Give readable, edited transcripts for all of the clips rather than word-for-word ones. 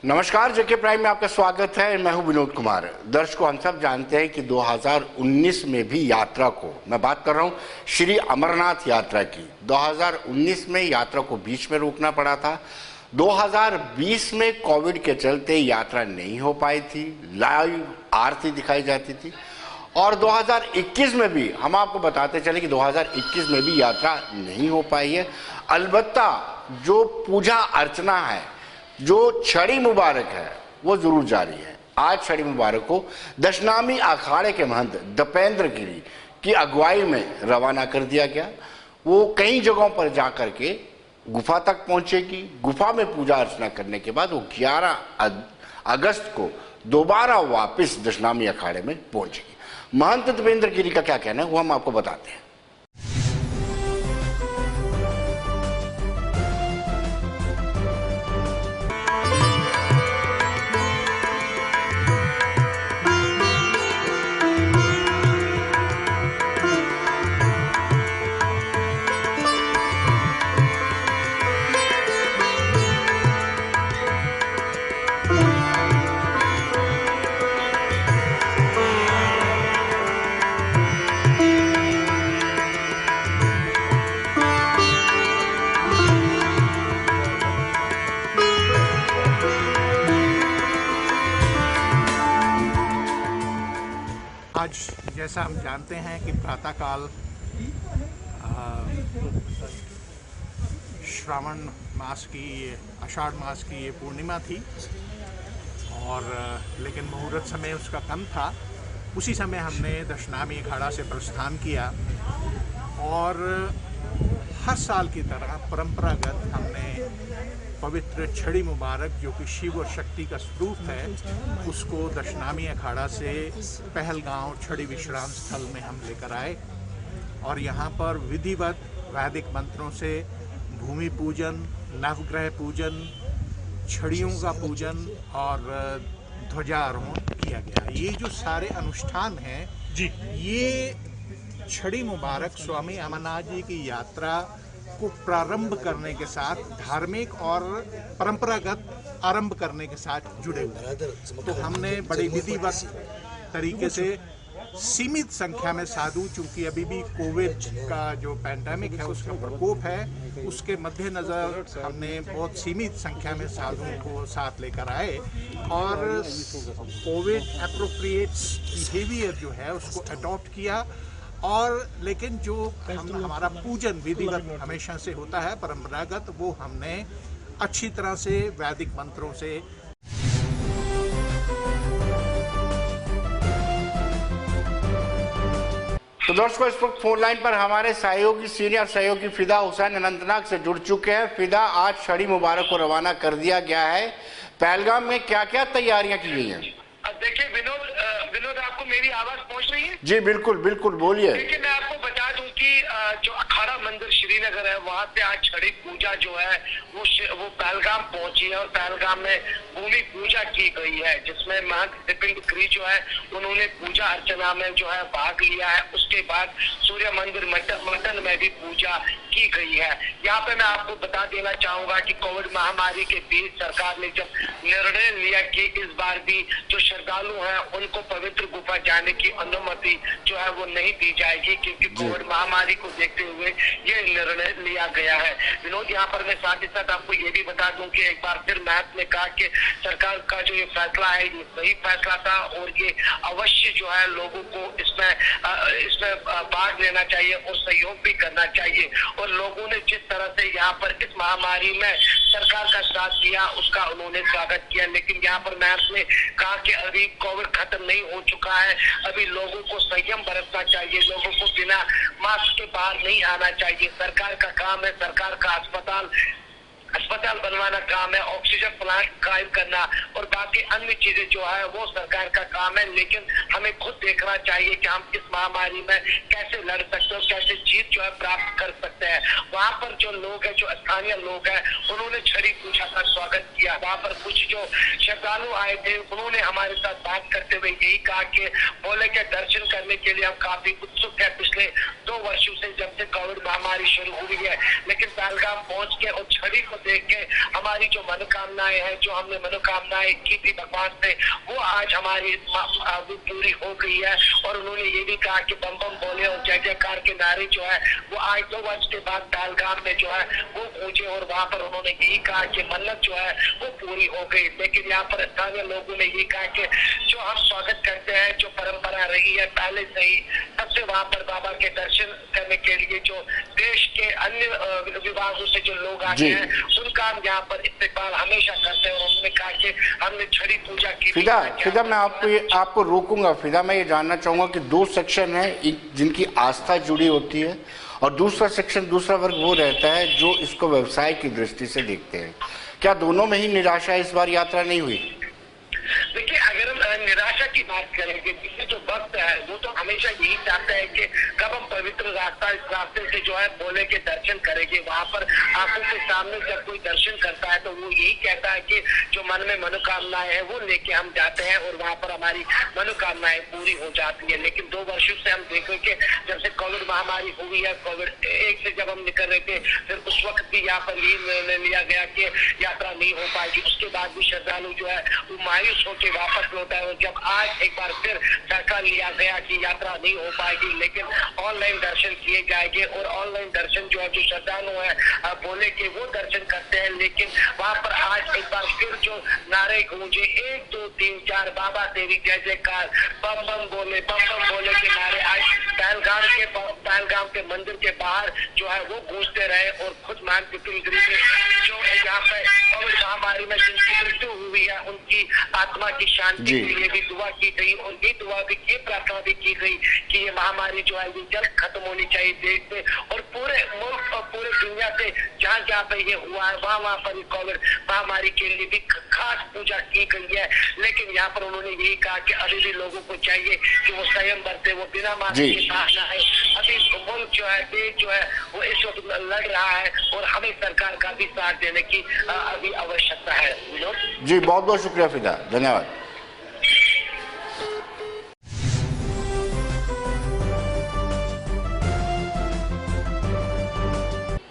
नमस्कार, जेके प्राइम में आपका स्वागत है। मैं हूं विनोद कुमार। दर्शकों, हम सब जानते हैं कि 2019 में भी यात्रा को, मैं बात कर रहा हूं श्री अमरनाथ यात्रा की, 2019 में यात्रा को बीच में रोकना पड़ा था। 2020 में कोविड के चलते यात्रा नहीं हो पाई थी, लाइव आरती दिखाई जाती थी। और 2021 में भी हम आपको बताते चले कि 2021 में भी यात्रा नहीं हो पाई है। अलबत्ता जो पूजा अर्चना है, जो छड़ी मुबारक है, वो जरूर जारी है। आज छड़ी मुबारक को दशनामी अखाड़े के महंत दीपेंद्र गिरी की अगुवाई में रवाना कर दिया गया। वो कई जगहों पर जाकर के गुफा तक पहुंचेगी। गुफा में पूजा अर्चना करने के बाद वो 11 अगस्त को दोबारा वापस दशनामी अखाड़े में पहुंचेगी। महंत दीपेंद्र गिरी का क्या कहना है वो हम आपको बताते हैं। आज जैसा हम जानते हैं कि प्रातःकाल श्रावण मास की, आषाढ़ मास की ये पूर्णिमा थी और लेकिन मुहूर्त समय उसका कम था। उसी समय हमने दशनामी अखाड़ा से प्रस्थान किया और हर साल की तरह परंपरागत हमने पवित्र छड़ी मुबारक, जो कि शिव और शक्ति का स्वरूप है, उसको दशनामी अखाड़ा से पहलगांव छड़ी विश्राम स्थल में हम लेकर आए और यहाँ पर विधिवत वैदिक मंत्रों से भूमि पूजन, नवग्रह पूजन, छड़ियों का पूजन और ध्वजारोहण किया गया। ये जो सारे अनुष्ठान हैं जी, ये छड़ी मुबारक स्वामी अमरनाथ जी की यात्रा को प्रारंभ करने के साथ, धार्मिक और परंपरागत आरंभ करने के साथ जुड़े हुए। तो हमने बड़े विधिवत तरीके से सीमित संख्या में साधु, चूंकि अभी भी कोविड का जो पैंडेमिक है उसका प्रकोप है, उसके मद्देनजर हमने बहुत सीमित संख्या में साधुओं को साथ लेकर आए और कोविड एप्रोप्रिएट बिहेवियर जो है उसको अडॉप्ट किया। और लेकिन जो हमारा पूजन विधिवत हमेशा से होता है परंपरागत, वो हमने अच्छी तरह से वैदिक मंत्रों से। तो दोस्तों, इस वक्त फोन लाइन पर हमारे सहयोगी, सीनियर सहयोगी फिदा हुसैन अनंतनाग से जुड़ चुके हैं। फिदा, आज छड़ी मुबारक को रवाना कर दिया गया है। पहलगाम में क्या क्या तैयारियां की गई हैं? देखिए विनोद, आपको मेरी आवाज पहुंच रही है? जी बिल्कुल बिल्कुल, बोलिए। देखिए, मैं आपको बता दूं कि जो अखाड़ा मंदिर श्रीनगर है, वहां से आज छड़ी पूजा जो है वो पहलगाम पहुंची है और पहलगाम में भूमि पूजा की गई है, जिसमें महंत दीपेंद्र गिरी जो है उन्होंने पूजा अर्चना में जो है भाग लिया है। उसके बाद सूर्य मंदिर मटन में भी पूजा की गई है। यहाँ पे मैं आपको बता देना चाहूंगा कि कोविड महामारी के बीच सरकार ने जब निर्णय लिया कि इस बार भी जो श्रद्धालु हैं उनको पवित्र गुफा जाने की अनुमति जो है वो नहीं दी जाएगी, क्योंकि कोविड महामारी को देखते हुए ये निर्णय लिया गया है। विनोद, यहाँ पर मैं साथ ही साथ आपको ये भी बता दूं कि एक बार फिर महंत ने कहा कि सरकार का जो ये फैसला है ये सही फैसला था और ये अवश्य जो है लोगों को इसमें भाग लेना चाहिए और सहयोग भी करना चाहिए। और लोगों ने जिस तरह से यहाँ पर इस महामारी में सरकार का साथ दिया उसका उन्होंने स्वागत किया। लेकिन यहाँ पर महंत ने कहा कि अभी कोविड खत्म नहीं हो चुका है, अभी लोगों को संयम बरतना चाहिए, लोगों को बिना मास्क के बाहर नहीं आना चाहिए। सरकार का काम है, सरकार का अस्पताल बनवाना काम है, ऑक्सीजन प्लांट कायम करना और बाकी अन्य चीजें जो है वो सरकार का काम है। लेकिन हमें खुद देखना चाहिए कि हम इस महामारी में कैसे लड़ सकते हैं, कैसे जीत जो है प्राप्त कर सकते हैं। वहाँ पर जो लोग हैं, जो स्थानीय लोग हैं, उन्होंने छड़ी पूजा का स्वागत किया। वहाँ पर कुछ जो श्रद्धालु आए थे उन्होंने हमारे साथ बात करते हुए यही कहा कि बोले के दर्शन करने के लिए हम काफी उत्सुक है पिछले 2 वर्षों से, जब से कोविड महामारी शुरू हुई है। लेकिन पहलगाम पहुंच के और छड़ी को देख के हमारी जो मनोकामनाएं हैं, जो हमने मनोकामनाएं की थी भगवान से, वो आज हमारी पूरी हो गई है। और उन्होंने ये भी कहा कि बम बम बोले और जय जयकार के नारे जो है वो आज 2 वर्ष के बाद पहलगाम में जो है वो पहुंचे और वहां पर उन्होंने यही कहा कि मन्नत जो है वो पूरी हो गई। लेकिन यहाँ पर स्थानीय लोगों ने ये कहा कि जो हम स्वागत करते हैं, जो परंपरा रही है पहले से ही, सबसे वहां पर बाबा के दर्शन करने के लिए जो देश के अन्य विभागों से जो लोग आते हैं उनका हम यहाँ पर इस्तेमाल हमेशा करते हैं। और उन्होंने कहा कि हमने छड़ी पूजा की। फिदा मैं आपको रोकूंगा। फिदा, मैं ये जानना चाहूंगा कि 2 सेक्शन है जिनकी आस्था जुड़ी होती है और दूसरा वर्ग वो रहता है जो इसको व्यवसाय की दृष्टि से देखते हैं। क्या दोनों में ही निराशा इस बार यात्रा नहीं हुई? देखिए, अगर हम निराशा की बात करेंगे, जिससे जो भक्त है वो तो हमेशा यही चाहता है कि कब हम पवित्र रास्ता इस रास्ते से जो है बोले के दर्शन करेंगे। वहाँ पर आंखों के सामने जब कोई दर्शन करता है तो वो यही कहता है कि जो मन में मनोकामनाएं है वो लेके हम जाते हैं और वहाँ पर हमारी मनोकामनाएं पूरी हो जाती है। लेकिन 2 वर्षों से हम देखें कि जब से कोविड महामारी हुई है, कोविड-1 से जब हम निकल रहे थे, फिर उस वक्त भी यहाँ पर यही निर्णय लिया गया कि यात्रा नहीं हो पाएगी। उसके बाद भी श्रद्धालु जो है वो मायूस होकर वापस लौटा है। और जब आज एक बार फिर फैसला लिया गया कि यात्रा नहीं हो पाएगी, लेकिन ऑनलाइन दर्शन किए जाएंगे और ऑनलाइन दर्शन जो है जो श्रद्धालु है बोले कि वो दर्शन करते हैं। लेकिन वहाँ पर आज एक बार फिर जो नारे गूंजे 1 2 3 4 बाबा तेरी जय जयकार, बम बम बोले के नारे आज पहलगाम के मंदिर के बाहर जो है वो गूंजते रहे। और खुद मान बिपिन गिरी जो यहाँ पे कोविड महामारी में जिनकी मृत्यु हुई है उनकी आत्मा की शांति के लिए भी दुआ की गई और ये दुआ भी, ये प्रार्थना भी की गई कि ये महामारी जो है ये जल्द खत्म होनी चाहिए देश में और पूरे मुल्क और पूरे दुनिया से जहाँ पे ये हुआ है वहाँ पर कोविड महामारी के लिए भी खास पूजा की गई है। लेकिन यहाँ पर उन्होंने यही कहा कि अभी भी लोगों को चाहिए कि वो संयम बरते, वो बिना मास्क के बाहर ना आए। अभी मुल्क जो है, देश जो है वो इस वक्त लड़ रहा है और हमें सरकार का भी साथ देने की अभी आवश्यकता है। जी, बहुत बहुत शुक्रिया फिदा, धन्यवाद।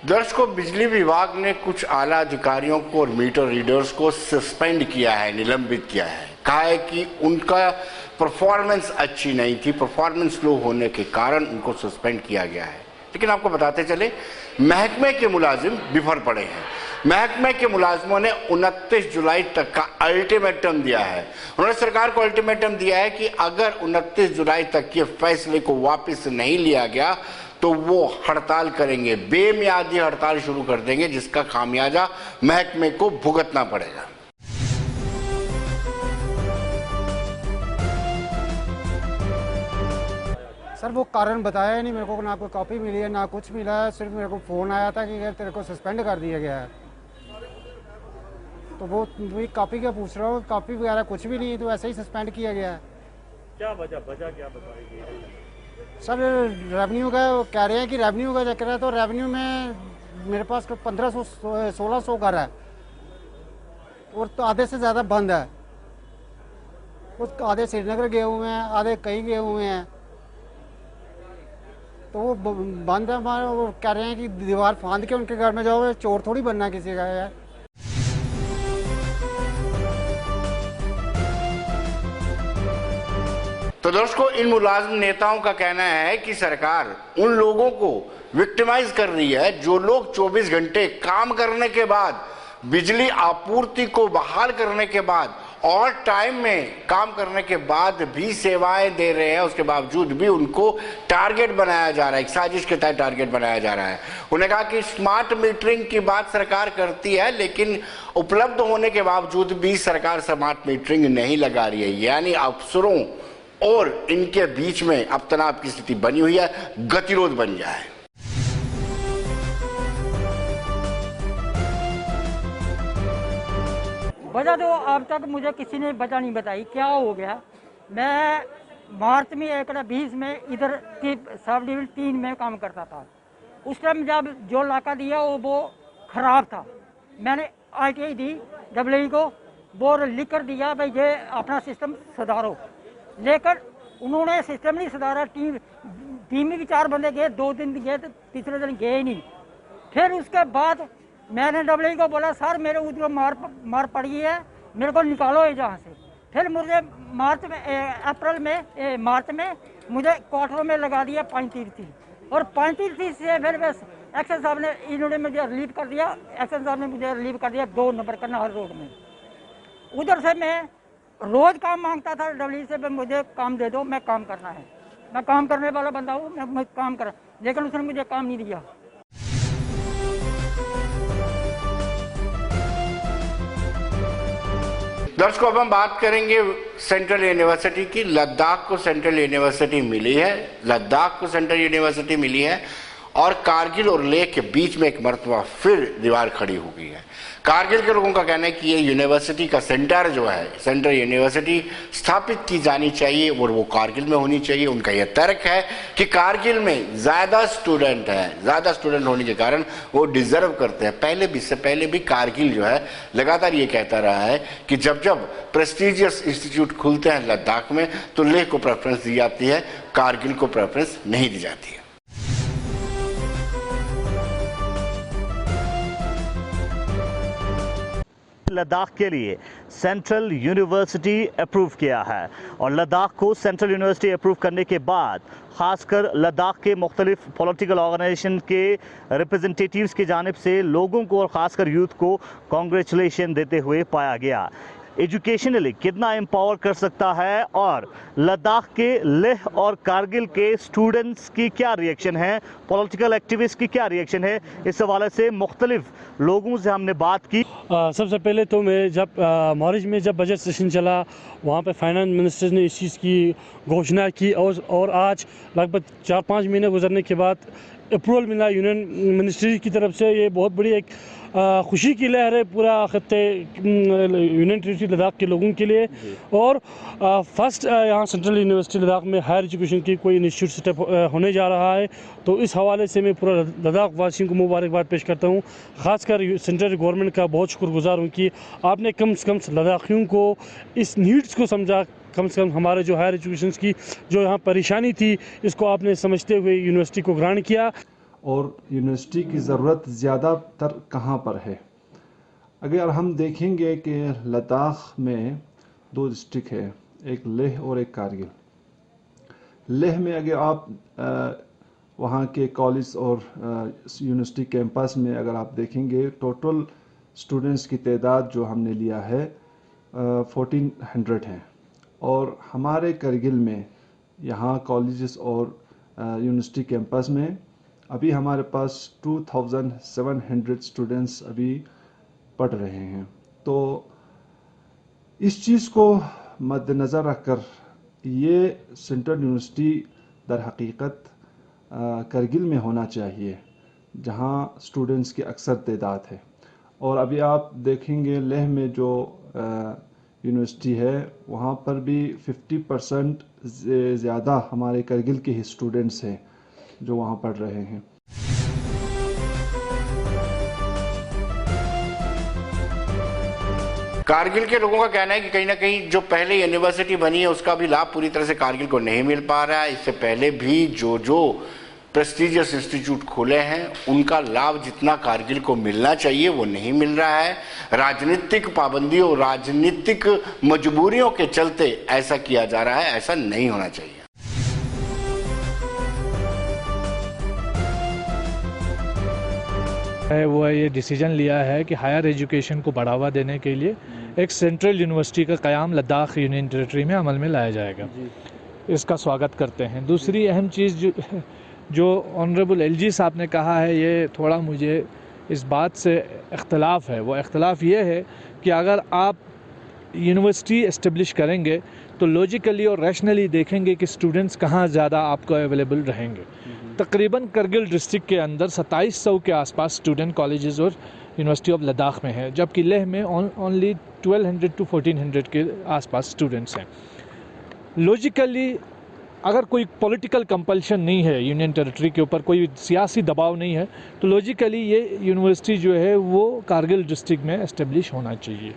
दर्शकों, बिजली विभाग ने कुछ आला अधिकारियों को और मीटर रीडर्स को सस्पेंड किया है, निलंबित किया है। कहा है कि उनका परफॉर्मेंस अच्छी नहीं थी, परफॉर्मेंस लो होने के कारण उनको सस्पेंड किया गया है। लेकिन आपको बताते चले, महकमे के मुलाजिम बिफर पड़े हैं। महकमे के मुलाजिमों ने 29 जुलाई तक का अल्टीमेटम दिया है। उन्होंने सरकार को अल्टीमेटम दिया है कि अगर 29 जुलाई तक के फैसले को वापस नहीं लिया गया तो वो हड़ताल करेंगे, बेमियादी हड़ताल शुरू कर देंगे, जिसका खामियाजा महकमे को भुगतना पड़ेगा। सर वो कारण बताया नहीं मेरे को, ना कोई कॉपी मिली है ना कुछ मिला है। सिर्फ मेरे को फ़ोन आया था कि तेरे को सस्पेंड कर दिया गया है। तो वो वही कॉपी का पूछ रहा हूँ, कॉपी वगैरह कुछ भी नहीं है, तो ऐसे ही सस्पेंड किया गया है। क्या वजह क्या बताएगी? सर रेवेन्यू का कह रहे हैं कि रेवेन्यू का चक्कर है। तो रेवेन्यू में मेरे पास 1500-1600 घर है और तो आधे से ज़्यादा बंद है। कुछ आधे श्रीनगर गए हुए हैं, आधे कहीं गए हुए हैं। तो वो बंद है हमारे। वो कह रहे हैं कि दीवार फांद के उनके घर में जाओगे, चोर थोड़ी बनना किसी का है। तो दोस्तों, इन मुलाजिम नेताओं का कहना है कि सरकार उन लोगों को विक्टिमाइज कर रही है जो लोग 24 घंटे काम करने के बाद, बिजली आपूर्ति को बहाल करने के बाद और टाइम में काम करने के बाद भी सेवाएं दे रहे हैं। उसके बावजूद भी उनको टारगेट बनाया जा रहा है, एक साजिश के तहत टारगेट बनाया जा रहा है। उन्होंने कहा कि स्मार्ट मीटरिंग की बात सरकार करती है, लेकिन उपलब्ध होने के बावजूद भी सरकार स्मार्ट मीटरिंग नहीं लगा रही है। यानी अफसरों और इनके बीच में अब तनाव की स्थिति बनी हुई है, गतिरोध बन गया है। वजह तो अब तक मुझे किसी ने वजह नहीं बताई क्या हो गया। मैं मार्च में 20 में इधर सब डिवीजन 3 में काम करता था। उस टाइम जब जो इलाका दिया वो खराब था, मैंने ITI दी WE को, वो लिख कर दिया भाई ये अपना सिस्टम सुधारो। लेकर उन्होंने सिस्टम नहीं सुधारा। टीम में भी 4 बंदे गए, 2 दिन गए तो तीसरे दिन गए नहीं। फिर उसके बाद मैंने डब्ल्यू को बोला सर मेरे उधर मार पड़ी है, मेरे को निकालो ये जहाँ से। फिर मुझे मार्च में मुझे क्वार्टर में लगा दिया 35 और 35 से फिर बस एक्शन साहब ने इन्होंने मुझे रिलीव कर दिया। एक्शन साहब ने मुझे रिलीव कर दिया 2 नंबर का नाहर रोड में। उधर से मैं रोज काम मांगता था डब्ल्यू से, मुझे काम दे दो, मैं काम करना है, मैं काम करने वाला बंदा हूँ, मैं काम कर, लेकिन उसने मुझे काम नहीं दिया। दर्शकों अब हम बात करेंगे सेंट्रल यूनिवर्सिटी की। लद्दाख को सेंट्रल यूनिवर्सिटी मिली है, लद्दाख को सेंट्रल यूनिवर्सिटी मिली है और कारगिल और लेह के बीच में एक मरतबा फिर दीवार खड़ी हो गई है। कारगिल के लोगों का कहना है कि ये यूनिवर्सिटी का सेंटर जो है, सेंट्रल यूनिवर्सिटी स्थापित की जानी चाहिए और वो कारगिल में होनी चाहिए। उनका यह तर्क है कि कारगिल में ज़्यादा स्टूडेंट हैं, ज़्यादा स्टूडेंट होने के कारण वो डिजर्व करते हैं। इससे पहले भी कारगिल जो है लगातार ये कहता रहा है कि जब जब प्रेस्टिजियस इंस्टीट्यूट खुलते हैं लद्दाख में तो लेह को प्रेफरेंस दी जाती है, कारगिल को प्रेफरेंस नहीं दी जाती है। लद्दाख के लिए सेंट्रल यूनिवर्सिटी अप्रूव किया है और लद्दाख को सेंट्रल यूनिवर्सिटी अप्रूव करने के बाद खासकर लद्दाख के मुख्तलिफ पॉलिटिकल ऑर्गेनाइजेशन के रिप्रेजेंटेटिव्स की जानिब से लोगों को और ख़ासकर यूथ को कॉन्ग्रेचुलेशन देते हुए पाया गया। एजुकेशनली कितना एम्पावर कर सकता है और लद्दाख के लेह और कारगिल के स्टूडेंट्स की क्या रिएक्शन है, पॉलिटिकल एक्टिविस्ट की क्या रिएक्शन है, इस हवाले से मुख्तलिफ लोगों से हमने बात की। सबसे पहले तो मैं जब मॉरिश में जब बजट सेशन चला वहाँ पे फाइनेंस मिनिस्टर ने इस चीज़ की घोषणा की और आज लगभग 4-5 महीने गुजरने के बाद अप्रूवल मिला यूनियन मिनिस्ट्री की तरफ से। ये बहुत बड़ी एक खुशी की लहर है पूरा खत्ते यूनियन टेरिटरी लद्दाख के लोगों के लिए। और फर्स्ट यहाँ सेंट्रल यूनिवर्सिटी लद्दाख में हायर एजुकेशन की कोई इंस्टीट्यूट सेटअप होने जा रहा है, तो इस हवाले से मैं पूरा लद्दाख वासियों को मुबारकबाद पेश करता हूँ। ख़ासकर सेंट्रल गवर्नमेंट का बहुत शुक्रगुजार हूँ कि आपने कम से कम लद्दाखियों को इस नीड्स को समझा, कम से कम हमारे जो हायर एजुकेशन की जो यहाँ परेशानी थी इसको आपने समझते हुए यूनिवर्सिटी को ग्रांट किया। और यूनिवर्सिटी की ज़रूरत ज़्यादातर कहाँ पर है? अगर हम देखेंगे कि लद्दाख में 2 डिस्ट्रिक्ट है, एक लेह और एक कारगिल। लेह में अगर आप वहाँ के कॉलेज और यूनिवर्सिटी कैंपस में अगर आप देखेंगे टोटल स्टूडेंट्स की तादाद जो हमने लिया है 1400 हैं। और हमारे कारगिल में यहाँ कॉलेजेस और यूनिवर्सिटी कैंपस में अभी हमारे पास 2700 स्टूडेंट्स अभी पढ़ रहे हैं। तो इस चीज़ को मद्देनज़र रखकर ये सेंट्रल यूनिवर्सिटी दर हकीकत कारगिल में होना चाहिए जहाँ स्टूडेंट्स की अक्सर तादाद है। और अभी आप देखेंगे लेह में जो यूनिवर्सिटी है वहाँ पर भी 50% से ज़्यादा हमारे कारगिल के ही स्टूडेंट्स हैं जो वहाँ पढ़ रहे हैं। कारगिल के लोगों का कहना है कि कहीं ना कहीं जो पहले यूनिवर्सिटी बनी है उसका भी लाभ पूरी तरह से कारगिल को नहीं मिल पा रहा है। इससे पहले भी जो प्रेस्टिजियस इंस्टीट्यूट खुले हैं उनका लाभ जितना कारगिल को मिलना चाहिए वो नहीं मिल रहा है। राजनीतिक पाबंदियों, राजनीतिक मजबूरियों के चलते ऐसा किया जा रहा है, ऐसा नहीं होना चाहिए। वो ये डिसीजन लिया है कि हायर एजुकेशन को बढ़ावा देने के लिए एक सेंट्रल यूनिवर्सिटी का क़याम लद्दाख यूनियन टेरिटरी में अमल में लाया जाएगा। इसका स्वागत करते हैं। दूसरी अहम चीज़ जो ऑनरेबल एलजी साहब ने कहा है, ये थोड़ा मुझे इस बात से इख्तलाफ है। वो इख्तलाफ ये है कि अगर आप यूनिवर्सिटी इस्टेब्लिश करेंगे तो लॉजिकली और रैशनली देखेंगे कि स्टूडेंट्स कहाँ ज़्यादा आपको अवेलेबल रहेंगे। तकरीबन करगिल डिस्ट्रिक्ट के अंदर 2700 के आसपास स्टूडेंट कॉलेजेस और यूनिवर्सिटी ऑफ लद्दाख में है, जबकि लेह में ओनली 1200 to 1400 के आसपास स्टूडेंट्स हैं। लॉजिकली अगर कोई पॉलिटिकल कंपल्शन नहीं है यूनियन टेरिटरी के ऊपर, कोई सियासी दबाव नहीं है, तो लॉजिकली ये यूनिवर्सिटी जो है वो कारगिल डिस्ट्रिक्ट में इस्टेब्लिश होना चाहिए।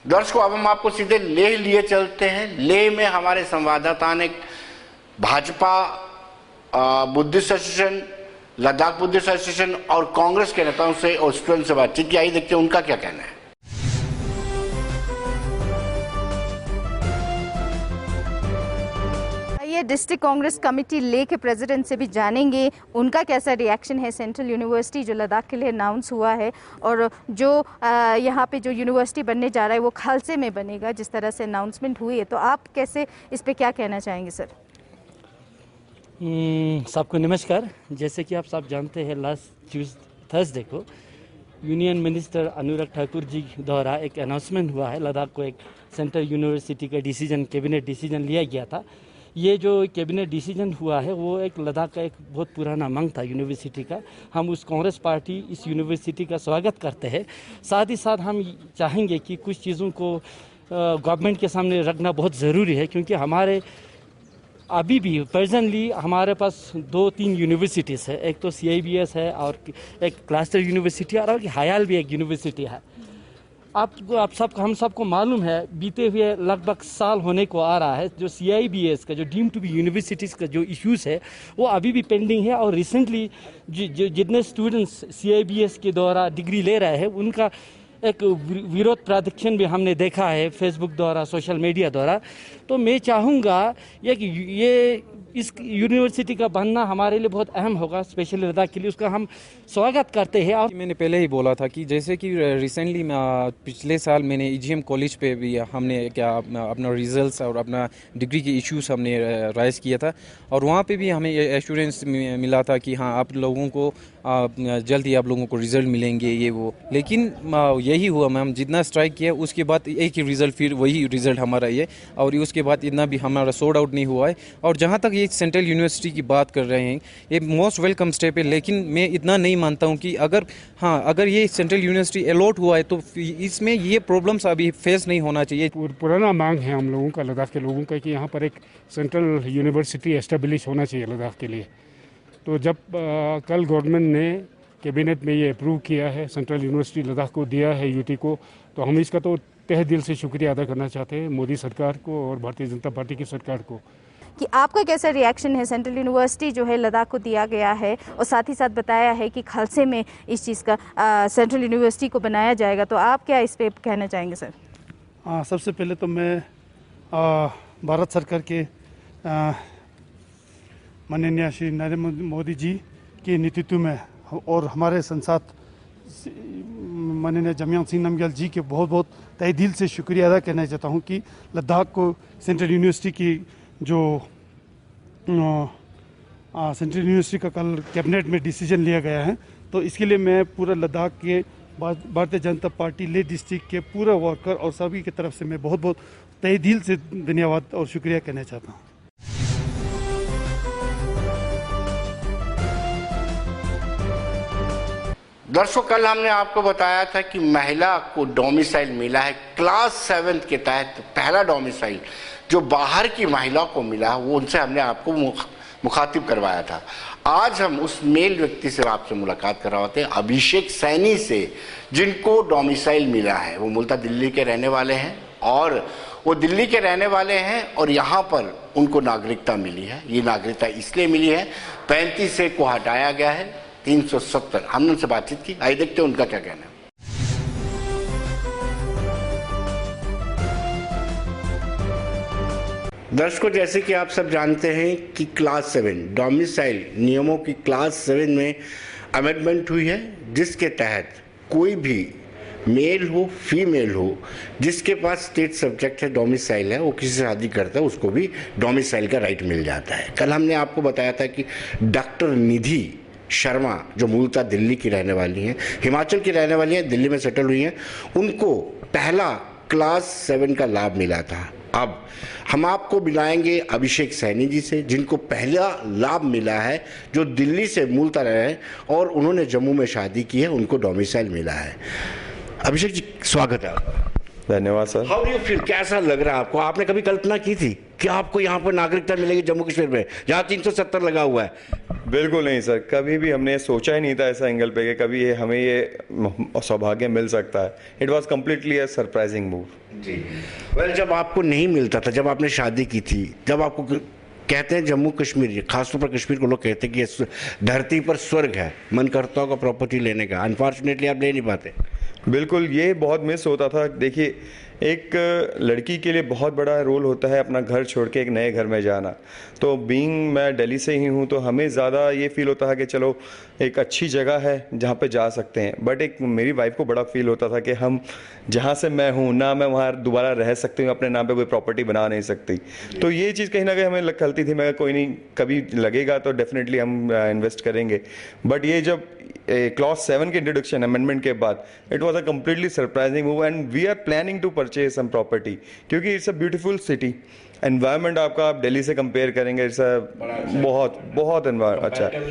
दर्शकों अब हम आपको सीधे लेह लिए चलते हैं। लेह में हमारे संवाददाता ने Bhajpa Buddhist association, Ladakh Buddhist association और कांग्रेस के नेताओं से और स्टूडेंट से बातचीत की। आइए देखते हैं उनका क्या कहना है। डिस्ट्रिक्ट कांग्रेस कमेटी ले के प्रेसिडेंट से भी जानेंगे उनका कैसा रिएक्शन है। सेंट्रल यूनिवर्सिटी जो लद्दाख के लिए अनाउंस हुआ है और जो यहाँ पे जो यूनिवर्सिटी बनने जा रहा है वो खालसे में बनेगा, जिस तरह से अनाउंसमेंट हुई है, तो आप कैसे इस पे क्या कहना चाहेंगे सर? सबको नमस्कार। जैसे कि आप सब जानते हैं, लास्ट थर्सडे को यूनियन मिनिस्टर अनुराग ठाकुर जी द्वारा एक अनाउंसमेंट हुआ है। लद्दाख को एक सेंट्रल यूनिवर्सिटी का डिसीजन, कैबिनेट डिसीजन लिया गया था। ये जो कैबिनेट डिसीजन हुआ है वो एक लद्दाख का एक बहुत पुराना मांग था यूनिवर्सिटी का। हम उस कांग्रेस पार्टी इस यूनिवर्सिटी का स्वागत करते हैं। साथ ही साथ हम चाहेंगे कि कुछ चीज़ों को गवर्नमेंट के सामने रखना बहुत ज़रूरी है, क्योंकि हमारे अभी भी प्रेजेंटली हमारे पास 2-3 यूनिवर्सिटीज़ है। एक तो CIBS है और एक क्लस्टर यूनिवर्सिटी और हायल भी एक यूनिवर्सिटी है। हम सबको मालूम है, बीते हुए लगभग साल होने को आ रहा है, जो CIBS का जो डीम टू बी यूनिवर्सिटीज़ का जो इश्यूज़ है वो अभी भी पेंडिंग है। और रिसेंटली जितने स्टूडेंट्स CIBS के द्वारा डिग्री ले रहे हैं उनका एक विरोध प्रदर्शन भी हमने देखा है फेसबुक द्वारा, सोशल मीडिया द्वारा। तो मैं चाहूँगा ये इस यूनिवर्सिटी का बनना हमारे लिए बहुत अहम होगा, स्पेशली लद्दाख के लिए। उसका हम स्वागत करते हैं। और मैंने पहले ही बोला था कि जैसे कि रिसेंटली पिछले साल मैंने EGM कॉलेज पे भी हमने अपना रिजल्ट्स और अपना डिग्री के इश्यूज हमने राइज किया था, और वहाँ पे भी हमें एश्योरेंस मिला था कि हाँ आप लोगों को जल्द ही आप लोगों को रिज़ल्ट मिलेंगे ये वो। लेकिन यही हुआ, मैम जितना स्ट्राइक किया उसके बाद एक ही रिज़ल्ट, फिर वही रिज़ल्ट हमारा ये, और उसके बाद इतना भी हमारा सोर्ट आउट नहीं हुआ है। और जहाँ तक ये सेंट्रल यूनिवर्सिटी की बात कर रहे हैं, ये मोस्ट वेलकम स्टेप है। लेकिन मैं इतना नहीं मानता हूँ कि अगर ये सेंट्रल यूनिवर्सिटी अलॉट हुआ है तो इसमें ये प्रॉब्लम्स अभी फेस नहीं होना चाहिए। पुराना मांग है हम लोगों का, लद्दाख के लोगों का, कि यहाँ पर एक सेंट्रल यूनिवर्सिटी एस्टेब्लिश होना चाहिए लद्दाख के लिए। तो जब कल गवर्नमेंट ने कैबिनेट में ये अप्रूव किया है, सेंट्रल यूनिवर्सिटी लद्दाख को दिया है UT को, तो हम इसका तो तहे दिल से शुक्रिया अदा करना चाहते हैं मोदी सरकार को और भारतीय जनता पार्टी की सरकार को। कि आपका कैसा रिएक्शन है? सेंट्रल यूनिवर्सिटी जो है लद्दाख को दिया गया है और साथ ही साथ बताया है कि खालसे में इस चीज़ का सेंट्रल यूनिवर्सिटी को बनाया जाएगा, तो आप क्या इस पे कहना चाहेंगे सर? सबसे पहले तो मैं भारत सरकार के माननीय श्री नरेंद्र मोदी जी के नेतृत्व में और हमारे संसद माननीय जमयांग सिंह नामग्याल जी के बहुत बहुत तहे दिल से शुक्रिया अदा करना चाहता हूँ कि लद्दाख को सेंट्रल यूनिवर्सिटी की जो सेंट्रल यूनिवर्सिटी का कल कैबिनेट में डिसीजन लिया गया है, तो इसके लिए मैं पूरा लद्दाख के भारतीय जनता पार्टी लेह डिस्ट्रिक्ट के पूरा वर्कर और सभी की तरफ से मैं बहुत बहुत तहे दिल से धन्यवाद और शुक्रिया कहना चाहता हूँ। दर्शकों, कल हमने आपको बताया था कि महिला को डोमिसाइल मिला है। क्लास 7 के तहत पहला डोमिसाइल जो बाहर की महिला को मिला, वो उनसे हमने आपको मुखातिब करवाया था। आज हम उस मेल व्यक्ति से आपसे मुलाकात करवाते हैं, अभिषेक सैनी से, जिनको डोमिसाइल मिला है। वो मूलतः दिल्ली के रहने वाले हैं और यहाँ पर उनको नागरिकता मिली है। ये नागरिकता इसलिए मिली है, 35 से को हटाया गया है, 370। हमने उनसे बातचीत की, आइए देखते हैं उनका क्या कहना है। दर्शकों, जैसे कि आप सब जानते हैं कि क्लास 7 डोमिसाइल नियमों की क्लास 7 में अमेंडमेंट हुई है, जिसके तहत कोई भी मेल हो फीमेल हो जिसके पास स्टेट सब्जेक्ट है, डोमिसाइल है, वो किसी से शादी करता है, उसको भी डोमिसाइल का राइट मिल जाता है। कल हमने आपको बताया था कि डॉक्टर निधि शर्मा, जो मूलतः दिल्ली की रहने वाली हैं, हिमाचल की रहने वाली हैं, दिल्ली में सेटल हुई हैं, उनको पहला क्लास 7 का लाभ मिला था। अब हम आपको मिलाएंगे अभिषेक सैनी जी से, जिनको पहला लाभ मिला है, जो दिल्ली से मूलतः रहे हैं और उन्होंने जम्मू में शादी की है, उनको डोमिसाइल मिला है। अभिषेक जी, स्वागत है आपका। धन्यवाद sir. How do you feel? कैसा लग रहा है आपको? आपने कभी कल्पना की थी कि आपको यहाँ पर नागरिकता मिलेगी जम्मू कश्मीर में, जहाँ 370 लगा हुआ है? बिल्कुल नहीं सर, कभी भी हमने सोचा ही नहीं था ऐसा एंगल पे कि कभी हमें ये सौभाग्य मिल सकता है। It was completely a surprising move. जी। वेल, जब आपको नहीं मिलता था, जब आपने शादी की थी, जब आपको कहते हैं जम्मू कश्मीर, खासतौर पर कश्मीर को लोग कहते हैं कि ये धरती पर स्वर्ग है, मन करता होगा प्रॉपर्टी लेने का, अनफॉर्चुनेटली आप ले नहीं पाते। बिल्कुल, ये बहुत मिस होता था। देखिए, एक लड़की के लिए बहुत बड़ा रोल होता है अपना घर छोड़ के एक नए घर में जाना। तो बीइंग मैं दिल्ली से ही हूँ, तो हमें ज़्यादा ये फील होता है कि चलो एक अच्छी जगह है जहाँ पे जा सकते हैं। बट एक मेरी वाइफ को बड़ा फील होता था कि हम जहाँ से मैं हूँ ना मैं वहाँ दोबारा रह सकती हूँ, अपने नाम पे कोई प्रॉपर्टी बना नहीं सकती। तो ये चीज़ कहीं ना कहीं हमें खलती थी। मैं कोई नहीं, कभी लगेगा तो डेफिनेटली हम इन्वेस्ट करेंगे। बट ये जब क्लॉज 7 के इंट्रोडक्शन अमेंडमेंट के बाद, it was a completely surprising move and we are planning to purchase some property, क्योंकि it's a beautiful city. Environment आपका आप दिल्ली से कंपेयर करेंगे, इट्स बहुत बहुत अच्छा है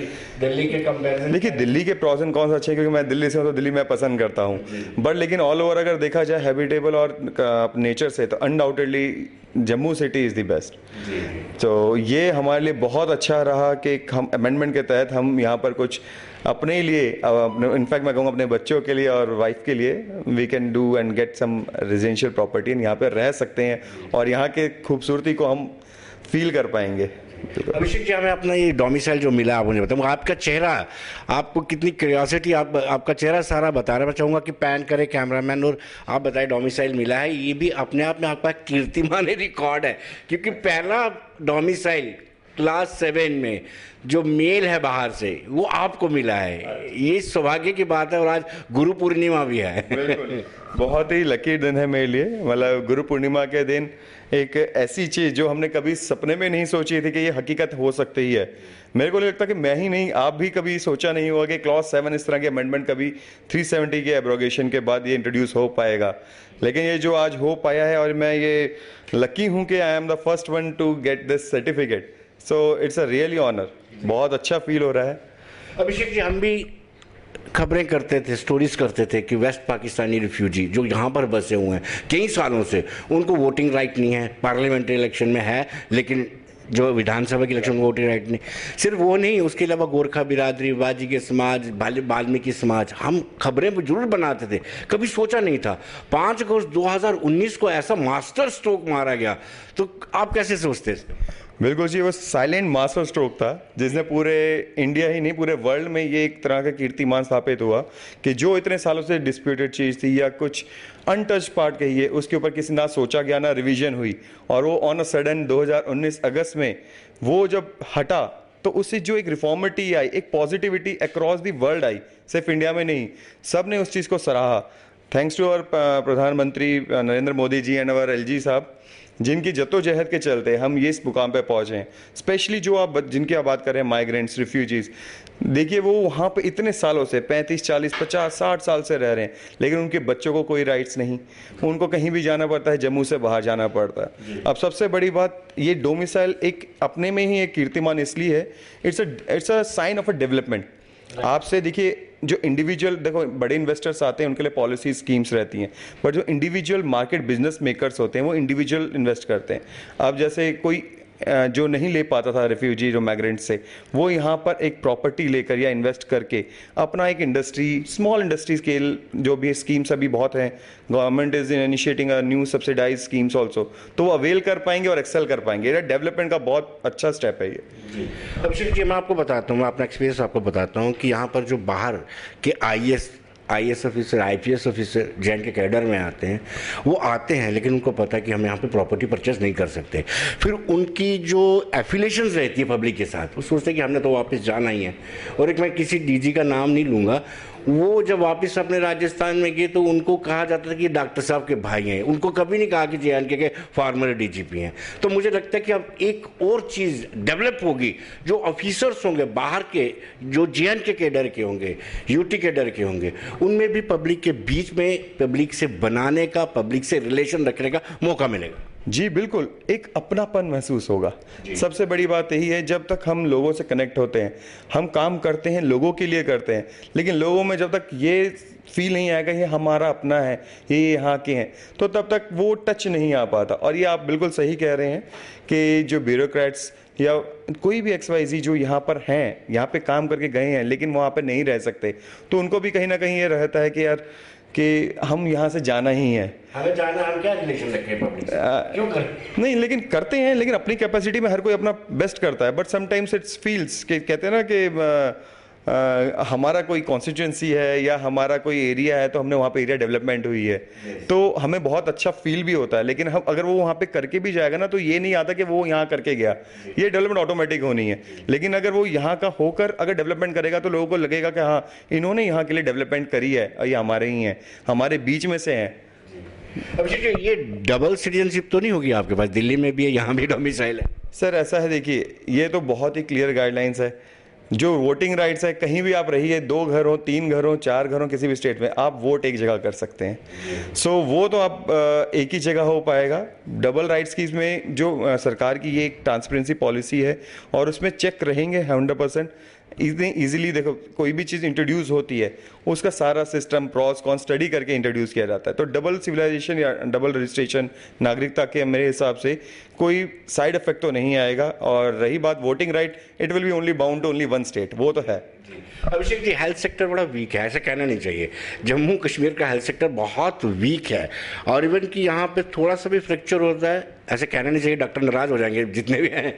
दिल्ली के कंपेरिजन। देखिए, दिल्ली के प्रॉस एंड कॉन्स अच्छे हैं, क्योंकि मैं दिल्ली से हूँ तो दिल्ली मैं पसंद करता हूँ। बट लेकिन ऑल ओवर अगर देखा जाए हैबिटेबल और नेचर से, तो undoubtedly Jammu city is the best. तो ये हमारे लिए बहुत अच्छा रहा कि हम अमेंडमेंट के तहत हम यहाँ पर कुछ अपने लिए, इनफैक्ट मैं कहूँगा अपने बच्चों के लिए और वाइफ के लिए, we can do and get some residential property, यहाँ पे रह सकते हैं और यहाँ के खूबसूरती को हम फील कर पाएंगे। अभिषेक जी, हमें अपना ये डोमिसाइल जो मिला, आप मुझे बताओ, आपका चेहरा, आपको कितनी क्यूरियोसिटी, आपका चेहरा सारा बता रहा है। मैं चाहूँगा कि पैन करे कैमरामैन और आप बताएं डोमिसाइल मिला है। ये भी अपने आप में आपका कीर्तिमान रिकॉर्ड है, क्योंकि पहला डोमिसाइल क्लास 7 में जो मेल है बाहर से, वो आपको मिला है। ये सौभाग्य की बात है और आज गुरु पूर्णिमा भी है। बिल्कुल, बहुत ही लकी दिन है मेरे लिए। मतलब गुरु पूर्णिमा के दिन एक ऐसी चीज़ जो हमने कभी सपने में नहीं सोची थी कि ये हकीकत हो सकती ही है। मेरे को लगता कि मैं ही नहीं, आप भी कभी सोचा नहीं होगा कि क्लॉज 7 इस तरह के अमेंडमेंट कभी 370 के एब्रोगेशन के बाद ये इंट्रोड्यूस हो पाएगा। लेकिन ये जो आज हो पाया है, और मैं ये लकी हूँ कि I am the first one to get this certificate. So it's a really honour. बहुत अच्छा फील हो रहा है। अभिषेक जी, हम भी खबरें करते थे, स्टोरीज करते थे कि वेस्ट पाकिस्तानी रिफ्यूजी जो यहाँ पर बसे हुए हैं कई सालों से, उनको वोटिंग राइट नहीं है। पार्लियामेंट्री इलेक्शन में है, लेकिन जो विधानसभा की इलेक्शन में वोटिंग राइट नहीं। सिर्फ वो नहीं, उसके अलावा गोरखा बिरादरी, बाजी के समाज, वाल्मीकि समाज, हम खबरें जरूर बनाते थे, कभी सोचा नहीं था 5 अगस्त 2019 को ऐसा मास्टर स्ट्रोक मारा गया। तो आप कैसे सोचते थे? बिल्कुल जी, वो साइलेंट मास्टर स्ट्रोक था जिसने पूरे इंडिया ही नहीं पूरे वर्ल्ड में ये एक तरह का कीर्तिमान स्थापित हुआ कि जो इतने सालों से डिस्प्यूटेड चीज़ थी या कुछ अनटच पार्ट कहिए, उसके ऊपर किसी ना सोचा गया ना रिवीजन हुई, और वो ऑन अ सडन 2019 अगस्त में वो जब हटा, तो उससे जो एक रिफॉर्मिटी आई, एक positivity across the world I, सिर्फ इंडिया में नहीं, सब ने उस चीज़ को सराहा। थैंक्स टू आवर प्रधानमंत्री Narendra Modi ji and our LG साहब, जिनकी जद्दोजहद के चलते हम ये इस मुकाम पे पहुंचे हैं। स्पेशली जो आप जिनकी आप बात कर रहे हैं, माइग्रेंट्स, रिफ्यूजीज, देखिए वो वहाँ पे इतने सालों से 35, 40, 50, 60 साल से रह रहे हैं, लेकिन उनके बच्चों को कोई राइट्स नहीं, उनको कहीं भी जाना पड़ता है, जम्मू से बाहर जाना पड़ता है। अब सबसे बड़ी बात, ये डोमिसाइल एक अपने में ही एक कीर्तिमान इसलिए है, it's a sign of a development. आपसे देखिए, जो इंडिविजुअल, देखो बड़े इन्वेस्टर्स आते हैं, उनके लिए पॉलिसी स्कीम्स रहती हैं, बट जो इंडिविजुअल मार्केट बिजनेस मेकर्स होते हैं वो इंडिविजुअल इन्वेस्ट करते हैं। अब जैसे कोई जो नहीं ले पाता था रिफ्यूजी, जो माइग्रेंट से, वो यहाँ पर एक प्रॉपर्टी लेकर या इन्वेस्ट करके अपना एक इंडस्ट्री, स्मॉल इंडस्ट्री स्केल, जो भी स्कीम्स अभी बहुत हैं, government is initiating a new subsidize schemes also, तो वो अवेल कर पाएंगे और एक्सेल कर पाएंगे। ये डेवलपमेंट का बहुत अच्छा स्टेप है ये। अभिषेक जी, मैं आपको बताता हूँ, मैं अपना एक्सपीरियंस आपको बताता हूँ कि यहाँ पर जो बाहर के IAS officer, IPS officer Jain के कैडर में आते हैं, वो आते हैं, लेकिन उनको पता है कि हम यहाँ पे प्रॉपर्टी परचेस नहीं कर सकते। फिर उनकी जो एफिलेशंस रहती है पब्लिक के साथ, वो सोचते हैं कि हमने तो वापस जाना ही है। और एक, मैं किसी डीजी का नाम नहीं लूँगा, वो जब वापस अपने राजस्थान में गए तो उनको कहा जाता था कि डॉक्टर साहब के भाई हैं, उनको कभी नहीं कहा कि जेएनके के फॉर्मर डीजीपी हैं। तो मुझे लगता है कि अब एक और चीज़ डेवलप होगी, जो ऑफिसर्स होंगे बाहर के, जो जेएनके के डर के होंगे, यूटी के डर के होंगे, उनमें भी पब्लिक के बीच में पब्लिक से बनाने का, पब्लिक से रिलेशन रखने का मौका मिलेगा। जी बिल्कुल, एक अपनापन महसूस होगा। सबसे बड़ी बात यही है, जब तक हम लोगों से कनेक्ट होते हैं, हम काम करते हैं, लोगों के लिए करते हैं, लेकिन लोगों में जब तक ये फील नहीं आएगा ये हमारा अपना है, ये यहाँ के हैं, तो तब तक वो टच नहीं आ पाता। और ये आप बिल्कुल सही कह रहे हैं कि जो ब्यूरोक्रेट्स या कोई भी XYZ जो यहाँ पर हैं, यहाँ पे काम करके गए हैं लेकिन वहाँ पे नहीं रह सकते, तो उनको भी कहीं ना कहीं ये रहता है कि यार कि हम यहाँ से जाना ही है। हमें जाना, हम क्या रिलेशन रखें पब्लिक से? क्यों करें? नहीं, लेकिन करते हैं, लेकिन अपनी कैपेसिटी में हर कोई अपना बेस्ट करता है। बट समटाइम्स इट्स फील्स कि कहते हैं ना कि हमारा कोई कॉन्स्टिट्यूंसी है या हमारा कोई एरिया है तो हमने वहाँ पे एरिया डेवलपमेंट हुई है, तो हमें बहुत अच्छा फील भी होता है। लेकिन हम अगर वो वहाँ पे करके भी जाएगा ना, तो ये नहीं आता कि वो यहाँ करके गया, ये डेवलपमेंट ऑटोमेटिक होनी है। लेकिन अगर वो यहाँ का होकर अगर डेवलपमेंट करेगा तो लोगों को लगेगा कि हाँ, इन्होंने यहाँ के लिए डेवलपमेंट करी है और ये हमारे ही हैं, हमारे बीच में से हैं। अब ये डबल सिटीजनशिप तो नहीं होगी आपके पास? दिल्ली में भी है, यहाँ भी डोमिसाइल है। सर ऐसा है, देखिए ये तो बहुत ही क्लियर गाइडलाइंस है। जो वोटिंग राइट्स है, कहीं भी आप रहिए, 2 घर हो, 3 घर हो, 4 घर हो, किसी भी स्टेट में आप वोट एक जगह कर सकते हैं। सो वो तो आप एक ही जगह हो पाएगा। डबल राइट्स की इसमें जो सरकार की ये एक ट्रांसपेरेंसी पॉलिसी है और उसमें चेक रहेंगे 100%। इतनी इजीली देखो, कोई भी चीज़ इंट्रोड्यूस होती है उसका सारा सिस्टम प्रॉस कॉन स्टडी करके इंट्रोड्यूस किया जाता है। तो डबल सिविलाइजेशन या डबल रजिस्ट्रेशन नागरिकता के मेरे हिसाब से कोई साइड इफेक्ट तो नहीं आएगा। और रही बात voting right, it will be only bound to only one state, वो तो है। अभिषेक जी, हेल्थ सेक्टर बड़ा वीक है, ऐसा कहना नहीं चाहिए। जम्मू कश्मीर का हेल्थ सेक्टर बहुत वीक है और इवन कि यहाँ पे थोड़ा सा भी फ्रैक्चर होता है, ऐसे कहना नहीं चाहिए, डॉक्टर नाराज हो जाएंगे जितने भी हैं।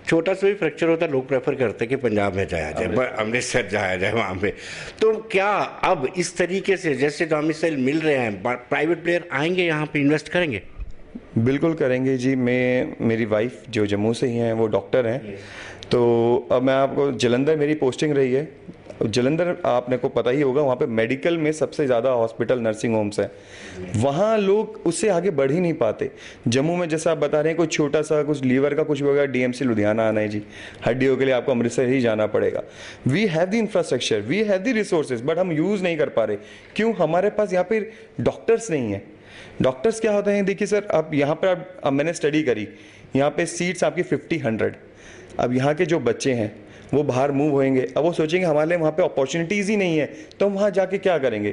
छोटा सा भी फ्रैक्चर होता है, लोग प्रेफर करते हैं कि पंजाब में जाया जाए, अमृतसर जाया जाए वहाँ पे। तो क्या अब इस तरीके से जैसे डोमिसाइल मिल रहे हैं, प्राइवेट प्लेयर आएंगे यहाँ पे, इन्वेस्ट करेंगे? बिल्कुल करेंगे जी। मेरी वाइफ जो जम्मू से ही हैं, वो डॉक्टर हैं। तो अब मैं आपको, जलंधर मेरी पोस्टिंग रही है। जलंधर आपने को पता ही होगा, वहाँ पे मेडिकल में सबसे ज़्यादा हॉस्पिटल नर्सिंग होम्स हैं। वहाँ लोग उससे आगे बढ़ ही नहीं पाते। जम्मू में जैसा आप बता रहे हैं, कोई छोटा सा कुछ लीवर का कुछ होगा, डीएमसी लुधियाना आना है जी, हड्डियों के लिए आपको अमृतसर ही जाना पड़ेगा। We have the infrastructure, we have the resources, but हम यूज़ नहीं कर पा रहे। क्यों? हमारे पास यहाँ पे डॉक्टर्स नहीं है। डॉक्टर्स क्या होते हैं, देखिए सर, आप यहाँ पर अब मैंने स्टडी करी, यहाँ पे सीट्स आपकी 50-100। अब यहाँ के जो बच्चे हैं वो बाहर मूव होंगे, अब वो सोचेंगे हमारे लिए वहाँ पे अपॉर्चुनिटीज़ ही नहीं है, तो हम वहाँ जाके क्या करेंगे?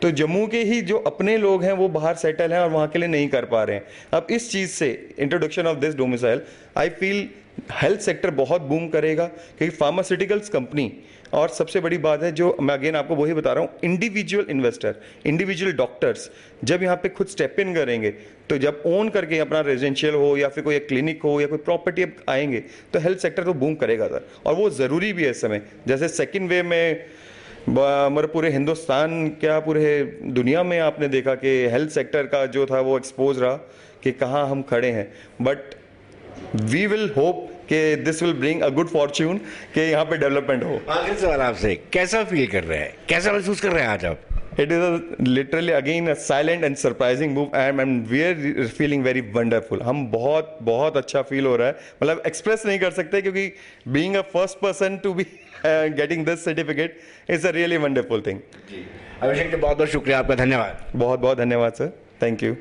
तो जम्मू के ही जो अपने लोग हैं वो बाहर सेटल हैं और वहाँ के लिए नहीं कर पा रहे हैं। अब इस चीज़ से, introduction of this domicile, I feel health sector बहुत बूम करेगा, क्योंकि फार्मास्यूटिकल्स कंपनी, और सबसे बड़ी बात है जो मैं अगेन आपको वही बता रहा हूँ, इंडिविजुअल इन्वेस्टर, इंडिविजुअल डॉक्टर्स जब यहाँ पे खुद स्टेप इन करेंगे, तो जब ओन करके अपना रेजिडेंशियल हो या फिर कोई क्लिनिक हो या कोई प्रॉपर्टी आएंगे, तो हेल्थ सेक्टर तो बूम करेगा सर। और वो ज़रूरी भी है इस समय। जैसे सेकेंड वेव में हमारे पूरे हिंदुस्तान, क्या पूरे दुनिया में आपने देखा कि हेल्थ सेक्टर का जो था वो एक्सपोज रहा कि कहाँ हम खड़े हैं। बट वी विल होप कि this will bring a good Fortune, कि यहाँ पे डेवलपमेंट हो। आखिर सवाल आपसे, कैसा फील कर रहे हैं, कैसा महसूस कर रहे हैं आज आप? It is literally again a silent and surprising move, and we are feeling very wonderful. हम बहुत अच्छा फील हो रहा है, मतलब एक्सप्रेस नहीं कर सकते, क्योंकि being a first person to be getting this certificate is a really wonderful thing. जी, अभिषेक जी बहुत शुक्रिया आपका, धन्यवाद। बहुत धन्यवाद सर, थैंक यू।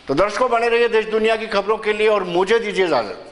तो दर्शकों, बने रहिए देश दुनिया की खबरों के लिए और मुझे दीजिए इजाजत।